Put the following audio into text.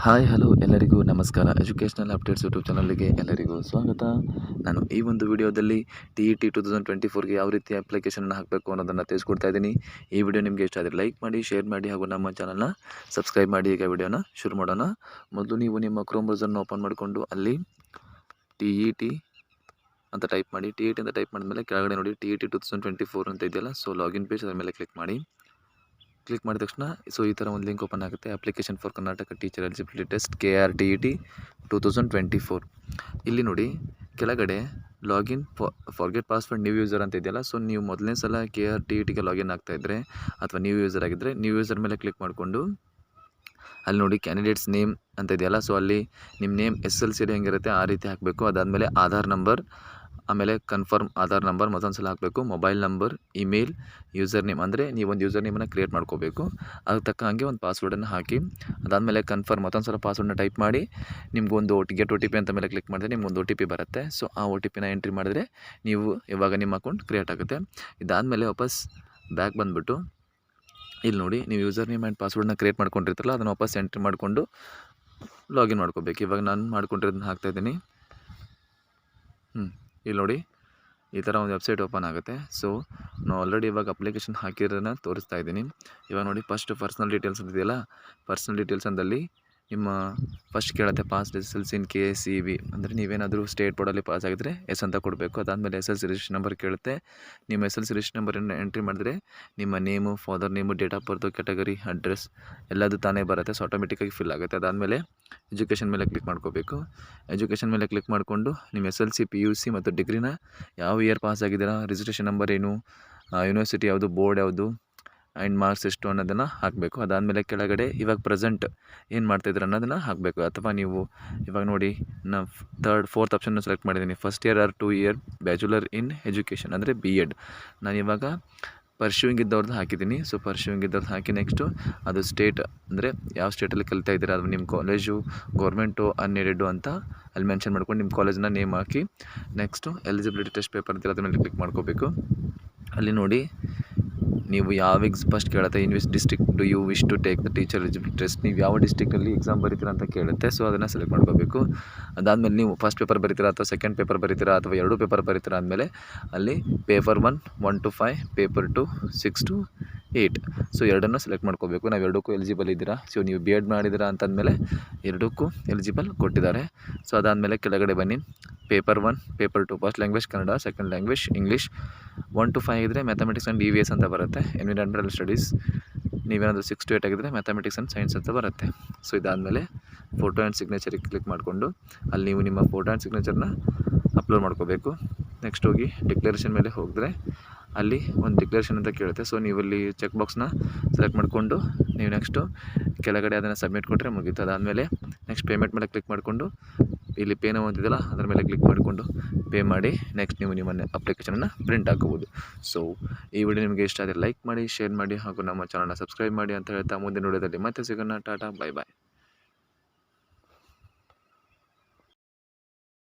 Hi hello ಎಲ್ಲರಿಗೂ ನಮಸ್ಕಾರ. Educational updates YouTube ಚಾನಲ್ಗೆ ಎಲ್ಲರಿಗೂ ಸ್ವಾಗತ. ನಾನು ಈ ಒಂದು ವಿಡಿಯೋದಲ್ಲಿ TET 2024ಗೆ ಯಾವ ರೀತಿ ಅಪ್ಲಿಕೇಶನ್ನ ಹಾಕಬೇಕು ಅನ್ನೋದನ್ನು ತಿಳಿಸ್ಕೊಡ್ತಾ ಇದ್ದೀನಿ. ಈ ವಿಡಿಯೋ ನಿಮಗೆ ಇಷ್ಟ ಆದರೆ ಲೈಕ್ ಮಾಡಿ, ಶೇರ್ ಮಾಡಿ ಹಾಗೂ ನಮ್ಮ ಚಾನಲ್ನ ಸಬ್ಸ್ಕ್ರೈಬ್ ಮಾಡಿ. ಈಗ ವಿಡಿಯೋನ ಶುರು ಮಾಡೋಣ. ಮೊದಲು ನೀವು ನಿಮ್ಮ ಕ್ರೋಮ್ ಬ್ರೌಸರ್ನ ಓಪನ್ ಮಾಡಿಕೊಂಡು ಅಲ್ಲಿ TET ಅಂತ ಟೈಪ್ ಮಾಡಿ. TET ಅಂತ ಟೈಪ್ ಮಾಡಿದ್ಮೇಲೆ ಕೆಳಗಡೆ ನೋಡಿ TET 2024 ಅಂತ ಇದೆಯಲ್ಲ, ಸೊ ಲಾಗಿನ್ ಪೇಜ್ ಅದರ ಮೇಲೆ ಕ್ಲಿಕ್ ಮಾಡಿ. ಕ್ಲಿಕ್ ಮಾಡಿದ ತಕ್ಷಣ ಈ ಥರ ಒಂದು ಲಿಂಕ್ ಓಪನ್ ಆಗುತ್ತೆ. Application for Karnataka teacher eligibility test KRTET 2024. ಇಲ್ಲಿ ನೋಡಿ ಕೆಳಗಡೆ login forget password new user ಅಂತ ಇದೆಯಲ್ಲ, ಸೊ ನೀವು ಮೊದಲನೇ ಸಲ KRTETಗೆ ಲಾಗಿನ್ ಆಗ್ತಾಯಿದ್ರೆ ಅಥವಾ ನ್ಯೂ ಯೂಸರ್ ಆಗಿದ್ದರೆ ನ್ಯೂ ಯೂಸರ್ ಮೇಲೆ ಕ್ಲಿಕ್ ಮಾಡಿಕೊಂಡು ಅಲ್ಲಿ ನೋಡಿ ಕ್ಯಾಂಡಿಡೇಟ್ಸ್ ನೇಮ್ ಅಂತ ಇದೆಯಲ್ಲ, ಸೊ ಅಲ್ಲಿ ನಿಮ್ಮ ನೇಮ್ SSLC ಹೆಂಗಿರುತ್ತೆ ಆ ರೀತಿ ಹಾಕಬೇಕು. ಅದಾದಮೇಲೆ ಆಧಾರ್ ನಂಬರ್, ಆಮೇಲೆ ಕನ್ಫರ್ಮ್ ಆಧಾರ್ ನಂಬರ್ ಮತ್ತೊಂದು ಸಲ ಹಾಕಬೇಕು. Mobile number, email, user name ಅಂದರೆ ನೀವೊಂದು ಯೂಸರ್ ನೇಮನ್ನು ಕ್ರಿಯೇಟ್ ಮಾಡ್ಕೋಬೇಕು. ಅದಕ್ಕೆ ತಕ್ಕ ಹಾಗೆ ಒಂದು ಪಾಸ್ವರ್ಡನ್ನು ಹಾಕಿ ಅದಾದಮೇಲೆ ಕನ್ಫರ್ಮ್ ಮತ್ತೊಂದು ಸಲ ಪಾಸ್ವರ್ಡನ್ನ ಟೈಪ್ ಮಾಡಿ ನಿಮಗೊಂದು ಗೆಟ್ OTP ಅಂತ ಮೇಲೆ ಕ್ಲಿಕ್ ಮಾಡಿದ್ರೆ ನಿಮ್ಗೊಂದು OTP ಬರುತ್ತೆ. ಸೊ ಆ OTPನ ಎಂಟ್ರಿ ಮಾಡಿದ್ರೆ ನೀವು ಇವಾಗ ನಿಮ್ಮ ಅಕೌಂಟ್ ಕ್ರಿಯೇಟ್ ಆಗುತ್ತೆ. ಇದಾದಮೇಲೆ ವಾಪಸ್ ಬ್ಯಾಕ್ ಬಂದುಬಿಟ್ಟು ಇಲ್ಲಿ ನೋಡಿ ನೀವು ಯೂಸರ್ ನೇಮ್ ಆ್ಯಂಡ್ ಪಾಸ್ವರ್ಡನ್ನ ಕ್ರಿಯೇಟ್ ಮಾಡ್ಕೊಂಡಿರ್ತಾರಲ್ಲ ಅದನ್ನು ವಾಪಸ್ ಎಂಟ್ರಿ ಮಾಡಿಕೊಂಡು ಲಾಗಿನ್ ಮಾಡ್ಕೋಬೇಕು. ಇವಾಗ ನಾನು ಮಾಡ್ಕೊಂಡಿರೋದನ್ನ ಹಾಕ್ತಾಯಿದ್ದೀನಿ. ಇಲ್ಲಿ ನೋಡಿ ಈ ಥರ ಒಂದು ವೆಬ್ಸೈಟ್ ಓಪನ್ ಆಗುತ್ತೆ. ಸೊ ನಾವು ಆಲ್ರೆಡಿ ಇವಾಗ ಅಪ್ಲಿಕೇಶನ್ ಹಾಕಿರೋದನ್ನ ತೋರಿಸ್ತಾ ಇದ್ದೀನಿ. ಇವಾಗ ನೋಡಿ ಫಸ್ಟ್ ಪರ್ಸ್ನಲ್ ಡೀಟೇಲ್ಸ್ ಅಂತ ಇದೆಯಲ್ಲ, ಪರ್ಸ್ನಲ್ ಡೀಟೇಲ್ಸ್ ಅಂದಲ್ಲಿ ನಿಮ್ಮ ಫಸ್ಟ್ ಕೇಳುತ್ತೆ ಪಾಸ್ SSLC ಇನ್ KCV ಅಂದರೆ ನೀವೇನಾದರೂ ಸ್ಟೇಟ್ ಬೋರ್ಡಲ್ಲಿ ಪಾಸ್ ಆಗಿದ್ದರೆ ಎಸ್ ಅಂತ ಕೊಡಬೇಕು. ಅದಾದಮೇಲೆ SSLC ರಿಜಿಸ್ಟ್ರೇಷನ್ ನಂಬರ್ ಕೇಳುತ್ತೆ. ನಿಮ್ಮ SSLC ರಿಜಿಸ್ಟ್ರೇಷನ್ ನಂಬರನ್ನು ಎಂಟ್ರಿ ಮಾಡಿದ್ರೆ ನಿಮ್ಮ name, father name, date of birth, category, address ಎಲ್ಲದು ತಾನೇ ಬರುತ್ತೆ. ಸೊ ಆಟೋಮೆಟಿಕ್ಕಾಗಿ ಫಿಲ್ ಆಗುತ್ತೆ. ಅದಾದಮೇಲೆ ಎಜುಕೇಷನ್ ಮೇಲೆ ಕ್ಲಿಕ್ ಮಾಡ್ಕೋಬೇಕು. ಎಜುಕೇಷನ್ ಮೇಲೆ ಕ್ಲಿಕ್ ಮಾಡಿಕೊಂಡು ನಿಮ್ಮ SSLC PUC ಮತ್ತು ಡಿಗ್ರಿನ ಯಾವ ಇಯರ್ ಪಾಸ್ ಆಗಿದ್ದೀರಾ, ರಿಜಿಸ್ಟ್ರೇಷನ್ ನಂಬರ್ ಏನು, ಯೂನಿವರ್ಸಿಟಿ ಯಾವುದು, ಬೋರ್ಡ್ ಯಾವುದು ಆ್ಯಂಡ್ ಮಾರ್ಕ್ಸ್ ಎಷ್ಟು ಅನ್ನೋದನ್ನು ಹಾಕಬೇಕು. ಅದಾದಮೇಲೆ ಕೆಳಗಡೆ ಇವಾಗ ಪ್ರೆಸೆಂಟ್ ಏನು ಮಾಡ್ತಾಯಿದ್ರು ಅನ್ನೋದನ್ನು ಹಾಕಬೇಕು. ಅಥವಾ ನೀವು ಇವಾಗ ನೋಡಿ ನಾನು 3rd 4th ಆಪ್ಷನ್ನ ಸೆಲೆಕ್ಟ್ ಮಾಡಿದ್ದೀನಿ. First year or 2 year bachelor in education ಅಂದರೆ B.Ed. ನಾನು ಇವಾಗ ಪರ್ಶ್ಯೂಯಿಂಗ್ ಇದ್ದವ್ರದ್ದು ಹಾಕಿದ್ದೀನಿ. ಸೊ ಪರ್ಶ್ಯೂಯಿಂಗ್ ಇದ್ದವ್ರದ್ದು ಹಾಕಿ ನೆಕ್ಸ್ಟು ಅದು ಸ್ಟೇಟ್ ಅಂದರೆ ಯಾವ ಸ್ಟೇಟಲ್ಲಿ ಕಲಿತಾ ಇದ್ದೀರಾ, ಅದು ನಿಮ್ಮ ಕಾಲೇಜು ಗೌರ್ಮೆಂಟು ಅನ್ಎಡೆಡು ಅಂತ ಅಲ್ಲಿ ಮೆನ್ಷನ್ ಮಾಡ್ಕೊಂಡು ನಿಮ್ಮ ಕಾಲೇಜನ್ನ ನೇಮ್ ಹಾಕಿ ನೆಕ್ಸ್ಟು ಎಲಿಜಿಬಿಲಿಟಿ ಟೆಸ್ಟ್ ಪೇಪರ್ ಅಂತೀರ ಅದ್ರ ಮೇಲೆ ಕ್ಲಿಕ್ ಮಾಡ್ಕೋಬೇಕು. ಅಲ್ಲಿ ನೋಡಿ ನೀವು ಯಾವ ಫಸ್ಟ್ ಕೇಳುತ್ತೆ in which district do you wish to take the teacher eligibility test, ನೀವು ಯಾವ ಡಿಸ್ಟ್ರಿಕ್ಟಲ್ಲಿ ಎಕ್ಸಾಮ್ ಬರೀತೀರಾ ಅಂತ ಕೇಳುತ್ತೆ. ಸೊ ಅದನ್ನು ಸೆಲೆಕ್ಟ್ ಮಾಡ್ಕೋಬೇಕು. ಅದಾದಮೇಲೆ ನೀವು ಫಸ್ಟ್ ಪೇಪರ್ ಬರೀತೀರಾ ಅಥವಾ ಸೆಕೆಂಡ್ ಪೇಪರ್ ಬರೀತೀರಾ ಅಥವಾ 2 ಪೇಪರ್ ಬರೀತೀರಾ ಅಂದಮೇಲೆ ಅಲ್ಲಿ paper 1 1 to 5, paper 2 6 to 8. So ಎರಡನ್ನೂ ಸೆಲೆಕ್ಟ್ ಮಾಡ್ಕೋಬೇಕು. ನಾವು ಎರಡಕ್ಕೂ ಎಲಿಜಿಬಲ್ ಇದ್ದೀರಾ. ಸೊ ನೀವು B.Ed ಮಾಡಿದ್ದೀರಾ ಅಂತಂದಮೇಲೆ ಎರಡಕ್ಕೂ ಎಲಿಜಿಬಲ್ ಕೊಟ್ಟಿದ್ದಾರೆ. ಸೊ ಅದಾದಮೇಲೆ ಕೆಳಗಡೆ ಬನ್ನಿ. Paper 1, paper 2 first language Kannada, second language English. 1 to 5 ಇದ್ದರೆ ಮ್ಯಾಥಮೆಟಿಕ್ಸ್ ಆ್ಯಂಡ್ EVS ಅಂತ ಬರುತ್ತೆ. Environmental studies. ನೀವೇನಾದರೂ 6 to 8 ಆಗಿದ್ದರೆ ಮ್ಯಾಥಮೆಟಿಕ್ಸ್ ಆ್ಯಂಡ್ ಸೈನ್ಸ್ ಅಂತ ಬರುತ್ತೆ. ಸೊ ಇದಾದಮೇಲೆ ಫೋಟೋ ಆ್ಯಂಡ್ ಸಿಗ್ನೇಚರಿಗೆ ಕ್ಲಿಕ್ ಮಾಡಿಕೊಂಡು ಅಲ್ಲಿ ನೀವು ನಿಮ್ಮ ಫೋಟೋ ಆ್ಯಂಡ್ ಸಿಗ್ನೇಚರ್ನ ಅಪ್ಲೋಡ್ ಮಾಡ್ಕೋಬೇಕು. ನೆಕ್ಸ್ಟ್ ಹೋಗಿ ಡಿಕ್ಲರೇಷನ್ ಮೇಲೆ ಹೋಗಿದ್ರೆ ಅಲ್ಲಿ ಒಂದು ಡಿಕ್ಲರೇಷನ್ ಅಂತ ಕೇಳುತ್ತೆ. ಸೊ ನೀವು ಅಲ್ಲಿ ಚೆಕ್ ಬಾಕ್ಸ್ನ ಸೆಲೆಕ್ಟ್ ಮಾಡಿಕೊಂಡು ನೀವು ನೆಕ್ಸ್ಟು ಕೆಳಗಡೆ ಅದನ್ನು ಸಬ್ಮಿಟ್ ಕೊಟ್ಟರೆ ಮುಗೀತು. ಅದಾದಮೇಲೆ ನೆಕ್ಸ್ಟ್ ಪೇಮೆಂಟ್ ಮೇಲೆ ಕ್ಲಿಕ್ ಮಾಡಿಕೊಂಡು ಇಲ್ಲಿ ಪೇ ನೌ ಅಂತಿದೆಯಲ್ಲ ಅದರ ಮೇಲೆ ಕ್ಲಿಕ್ ಮಾಡಿಕೊಂಡು ಪೇ ಮಾಡಿ ನೆಕ್ಸ್ಟ್ ನೀವು ನಿಮ್ಮ ಅಪ್ಲಿಕೇಶನನ್ನು ಪ್ರಿಂಟ್ ಹಾಕೋಬೋದು. ಸೊ ಈ ವಿಡಿಯೋ ನಿಮಗೆ ಇಷ್ಟ ಆದರೆ ಲೈಕ್ ಮಾಡಿ, ಶೇರ್ ಮಾಡಿ ಹಾಗೂ ನಮ್ಮ ಚಾನಲ್ನ ಸಬ್ಸ್ಕ್ರೈಬ್ ಮಾಡಿ ಅಂತ ಹೇಳ್ತಾ ಮುಂದಿನ ವಿಡಿಯೋದಲ್ಲಿ ಮತ್ತೆ ಸಿಗೋಣ. ಟಾಟಾ, ಬೈ ಬಾಯ್.